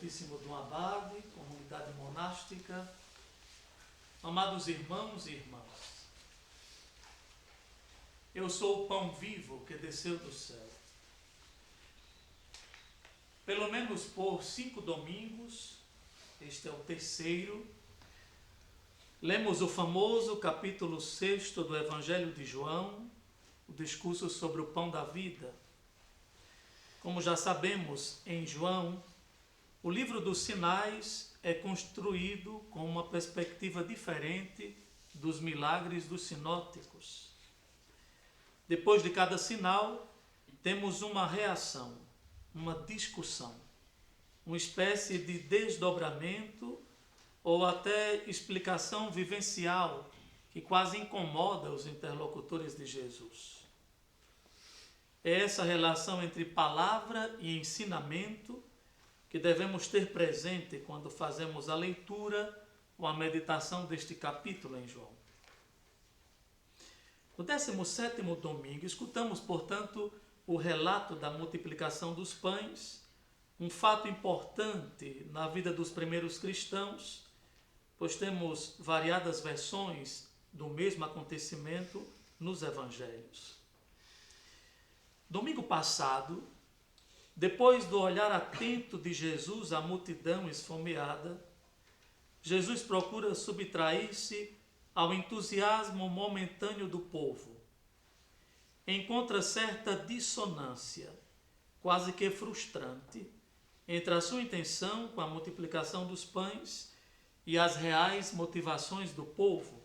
Santíssimo Dom Abade, comunidade monástica, amados irmãos e irmãs, eu sou o pão vivo que desceu do céu. Pelo menos por 5 domingos, este é o terceiro, lemos o famoso capítulo 6 do Evangelho de João, o discurso sobre o pão da vida. Como já sabemos, em João, o livro dos sinais é construído com uma perspectiva diferente dos milagres dos sinóticos. Depois de cada sinal, temos uma reação, uma discussão, uma espécie de desdobramento ou até explicação vivencial que quase incomoda os interlocutores de Jesus. É essa relação entre palavra e ensinamento que devemos ter presente quando fazemos a leitura ou a meditação deste capítulo em João. No 17º domingo, escutamos, portanto, o relato da multiplicação dos pães, um fato importante na vida dos primeiros cristãos, pois temos variadas versões do mesmo acontecimento nos evangelhos. Domingo passado, depois do olhar atento de Jesus à multidão esfomeada, Jesus procura subtrair-se ao entusiasmo momentâneo do povo. Encontra certa dissonância, quase que frustrante, entre a sua intenção com a multiplicação dos pães e as reais motivações do povo,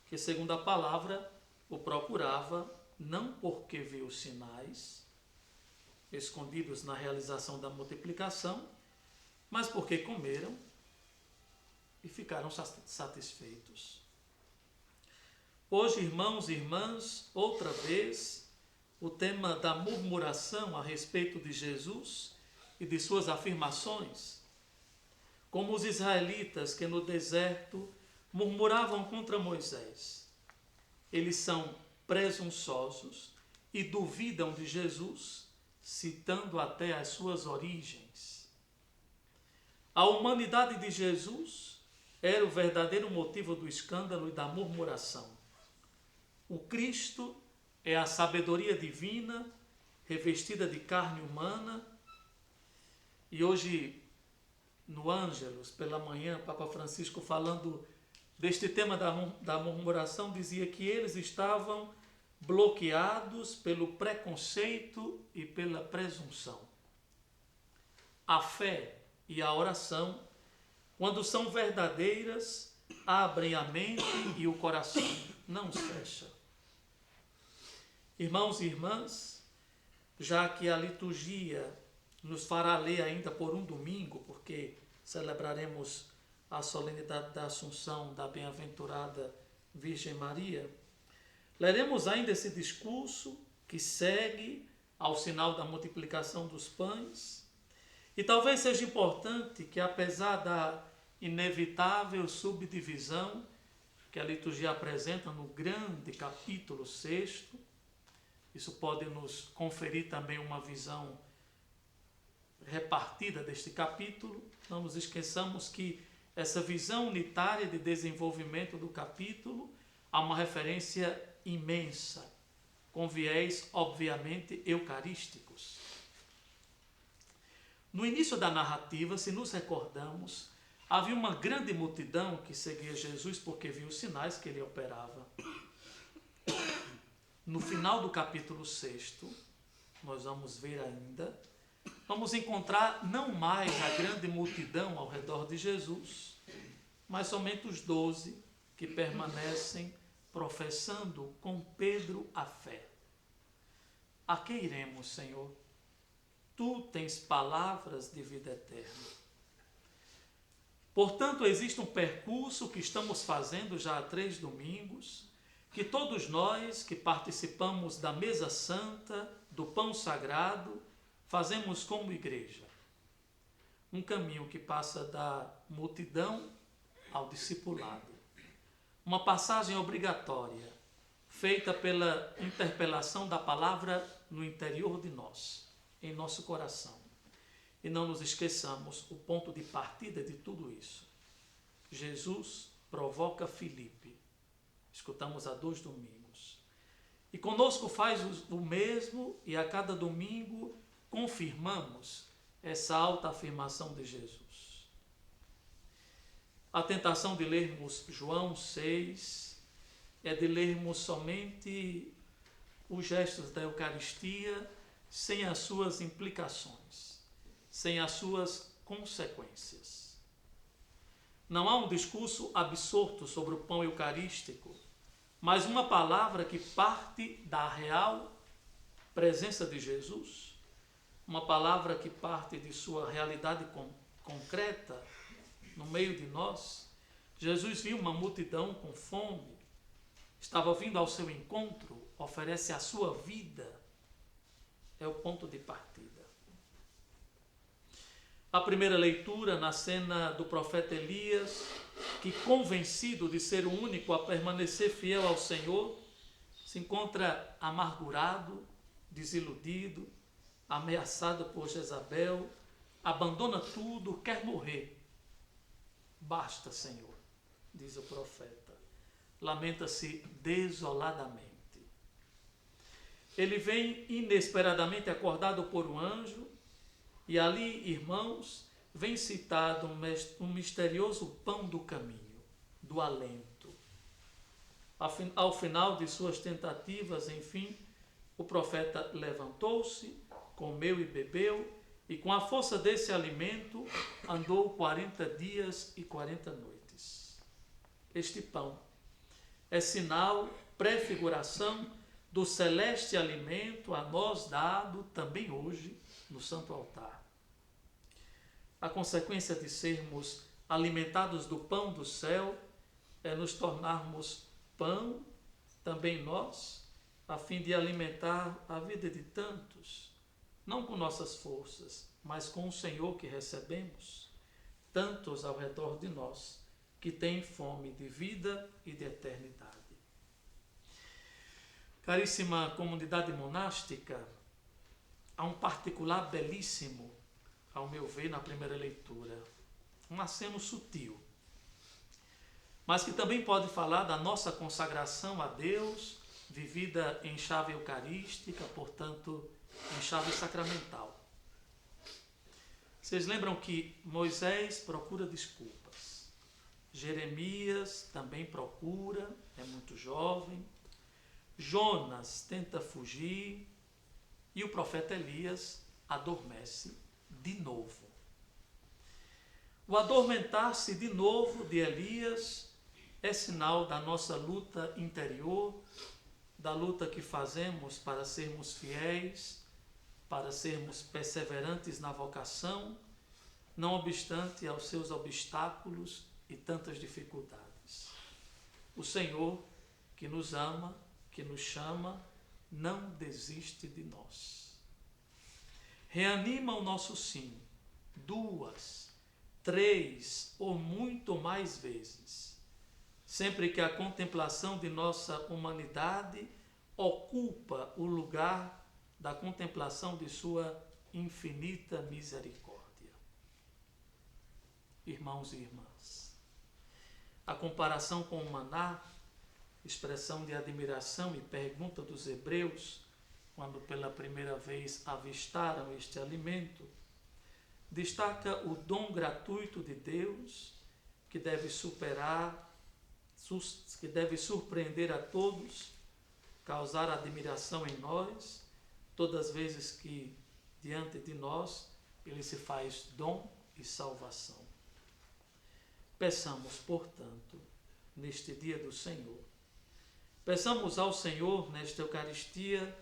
que, segundo a palavra, o procurava não porque viu sinais escondidos na realização da multiplicação, mas porque comeram e ficaram satisfeitos. Hoje, irmãos e irmãs, outra vez, o tema da murmuração a respeito de Jesus e de suas afirmações, como os israelitas que no deserto murmuravam contra Moisés. Eles são presunçosos e duvidam de Jesus, citando até as suas origens. A humanidade de Jesus era o verdadeiro motivo do escândalo e da murmuração. O Cristo é a sabedoria divina revestida de carne humana. E hoje, no Ângelus, pela manhã, Papa Francisco, falando deste tema da murmuração, dizia que eles estavam bloqueados pelo preconceito e pela presunção. A fé e a oração, quando são verdadeiras, abrem a mente e o coração, não os fecha. Irmãos e irmãs, já que a liturgia nos fará ler ainda por um domingo, porque celebraremos a solenidade da Assunção da Bem-aventurada Virgem Maria, leremos ainda esse discurso que segue ao sinal da multiplicação dos pães. E talvez seja importante que, apesar da inevitável subdivisão que a liturgia apresenta no grande capítulo 6, isso pode nos conferir também uma visão repartida deste capítulo. Não nos esqueçamos que essa visão unitária de desenvolvimento do capítulo há uma referência imensa, com viés, obviamente, eucarísticos. No início da narrativa, se nos recordamos, havia uma grande multidão que seguia Jesus porque viu os sinais que ele operava. No final do capítulo 6, nós vamos ver ainda, vamos encontrar não mais a grande multidão ao redor de Jesus, mas somente os 12 que permanecem professando com Pedro a fé. A que iremos, Senhor? Tu tens palavras de vida eterna. Portanto, existe um percurso que estamos fazendo já há 3 domingos, que todos nós que participamos da mesa santa, do pão sagrado, fazemos como igreja. Um caminho que passa da multidão ao discipulado. Uma passagem obrigatória, feita pela interpelação da palavra no interior de nós, em nosso coração. E não nos esqueçamos o ponto de partida de tudo isso. Jesus provoca Filipe. Escutamos há 2 domingos. E conosco faz o mesmo, e a cada domingo confirmamos essa alta afirmação de Jesus. A tentação de lermos João 6 é de lermos somente os gestos da Eucaristia sem as suas implicações, sem as suas consequências. Não há um discurso absorto sobre o pão eucarístico, mas uma palavra que parte da real presença de Jesus, uma palavra que parte de sua realidade concreta no meio de nós. Jesus viu uma multidão com fome, estava vindo ao seu encontro, oferece a sua vida, é o ponto de partida. A primeira leitura na cena do profeta Elias, que convencido de ser o único a permanecer fiel ao Senhor, se encontra amargurado, desiludido, ameaçado por Jezabel, abandona tudo, quer morrer. Basta, Senhor, diz o profeta. Lamenta-se desoladamente. Ele vem inesperadamente acordado por um anjo, e ali, irmãos, vem citado um misterioso pão do caminho, do alento. Ao final de suas tentativas, enfim, o profeta levantou-se, comeu e bebeu, e com a força desse alimento andou 40 dias e 40 noites. Este pão é sinal, prefiguração do celeste alimento a nós dado também hoje no Santo Altar. A consequência de sermos alimentados do pão do céu é nos tornarmos pão, também nós, a fim de alimentar a vida de tantos, não com nossas forças, mas com o Senhor que recebemos, tantos ao redor de nós, que têm fome de vida e de eternidade. Caríssima comunidade monástica, há um particular belíssimo, ao meu ver, na primeira leitura. Um aceno sutil, mas que também pode falar da nossa consagração a Deus, vivida em chave eucarística, portanto, em chave sacramental. Vocês lembram que Moisés procura desculpas. Jeremias também procura, é muito jovem. Jonas tenta fugir e o profeta Elias adormece de novo. O adormentar-se de novo de Elias é sinal da nossa luta interior, da luta que fazemos para sermos fiéis, para sermos perseverantes na vocação, não obstante aos seus obstáculos e tantas dificuldades. O Senhor, que nos ama, que nos chama, não desiste de nós. Reanima o nosso sim, 2, 3 ou muito mais vezes, sempre que a contemplação de nossa humanidade ocupa o lugar da contemplação de sua infinita misericórdia. Irmãos e irmãs, a comparação com o maná, expressão de admiração e pergunta dos hebreus, quando pela primeira vez avistaram este alimento, destaca o dom gratuito de Deus, que deve surpreender a todos, causar admiração em nós, todas as vezes que diante de nós ele se faz dom e salvação. Peçamos, portanto, neste dia do Senhor, peçamos ao Senhor, nesta Eucaristia,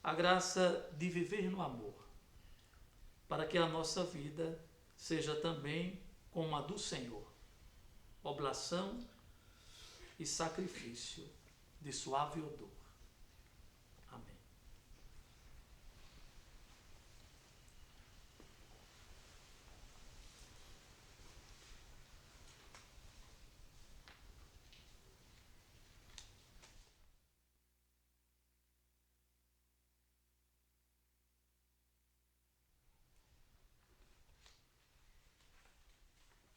a graça de viver no amor, para que a nossa vida seja também como a do Senhor, oblação e sacrifício de suave odor.